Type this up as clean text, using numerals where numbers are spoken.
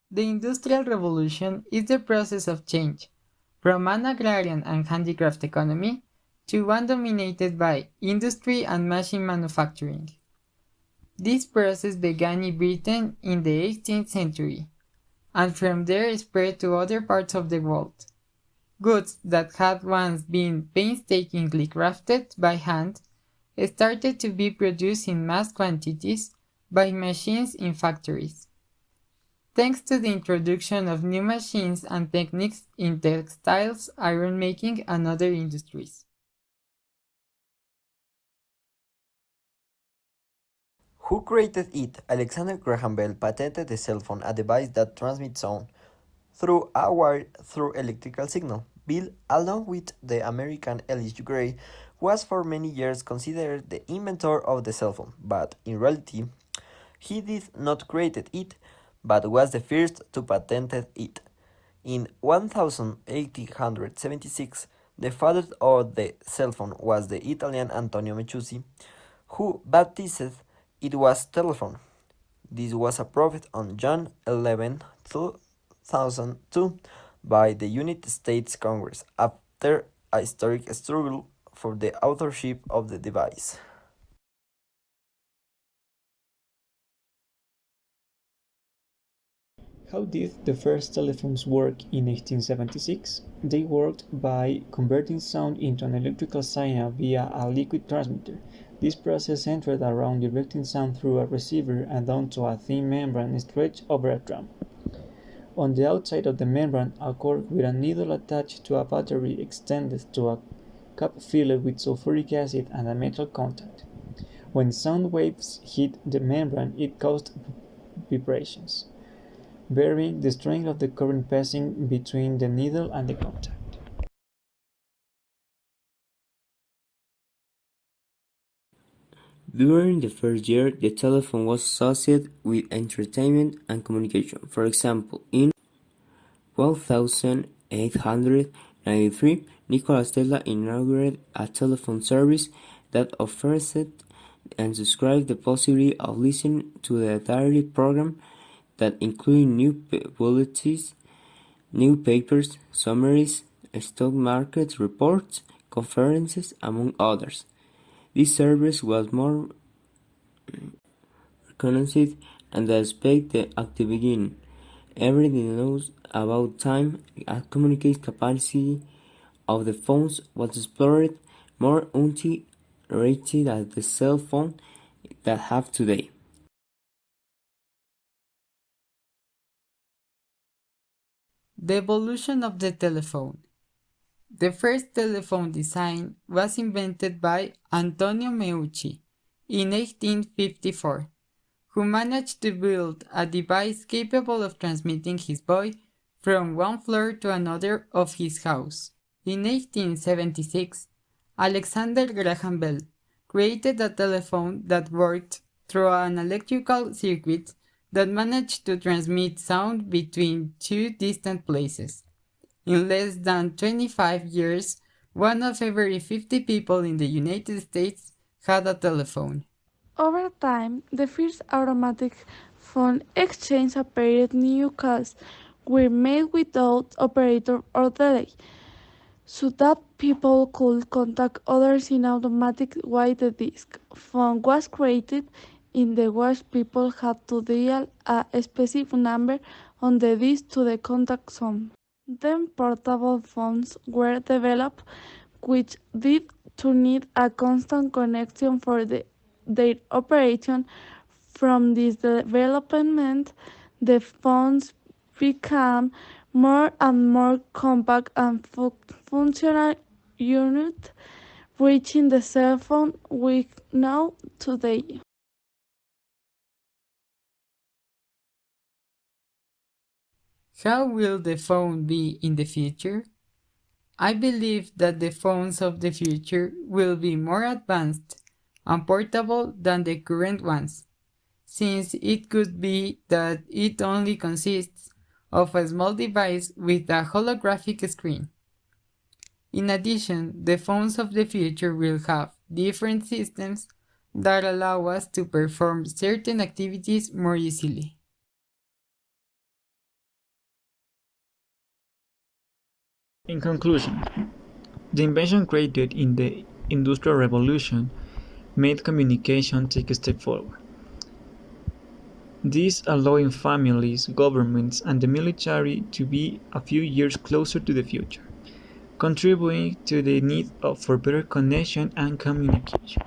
The Industrial Revolution is the process of change from an agrarian and handicraft economy to one dominated by industry and machine manufacturing. This process began in Britain in the 18th century, and from there spread to other parts of the world. Goods that had once been painstakingly crafted by hand started to be produced in mass quantities by machines in factories. Thanks to the introduction of new machines and techniques in textiles, iron making, and other industries. Who created it? Alexander Graham Bell patented the cell phone, a device that transmits sound through a wire through electrical signal. Bell, along with the American Ellis Gray, was for many years considered the inventor of the cell phone, but in reality, he did not create it, but was the first to patent it. In 1876, the father of the cell phone was the Italian Antonio Meucci, who baptized it was telephone. This was approved on June 11, 2002 by the United States Congress after a historic struggle for the authorship of the device. How did the first telephones work in 1876? They worked by converting sound into an electrical signal via a liquid transmitter. This process centered around directing sound through a receiver and onto a thin membrane stretched over a drum. On the outside of the membrane, a cork with a needle attached to a battery extended to a cup filled with sulfuric acid and a metal contact. When sound waves hit the membrane, it caused vibrations, varying the strength of the current passing between the needle and the contact. During the first year, the telephone was associated with entertainment and communication. For example, in 1893, Nikola Tesla inaugurated a telephone service that offered and subscribed the possibility of listening to the diary program that included new bulletins, newspapers, summaries, stock market reports, conferences, among others. This service was more recognized and expected at the beginning. Everything knows about time and communication capacity of the phones was explored more until reached at the cell phone that have today. The evolution of the telephone. The first telephone design was invented by Antonio Meucci in 1854, who managed to build a device capable of transmitting his voice from one floor to another of his house. In 1876, Alexander Graham Bell created a telephone that worked through an electrical circuit that managed to transmit sound between two distant places. In less than 25 years, one of every 50 people in the United States had a telephone. Over time, the first automatic phone exchange appeared. New calls were made without operator or delay, so that people could contact others in automatic while the disk phone was created in the which people had to dial a specific number on the disk to contact someone. Then portable phones were developed, which did to need a constant connection for their operation. From this development, the phones became more and more compact and functional unit, reaching the cell phone we know today. How will the phone be in the future? I believe that the phones of the future will be more advanced and portable than the current ones, since it could be that it only consists of a small device with a holographic screen. In addition, the phones of the future will have different systems that allow us to perform certain activities more easily. In conclusion, the invention created in the Industrial Revolution made communication take a step forward. This allowing families, governments, and the military to be a few years closer to the future, contributing to the need for better connection and communication.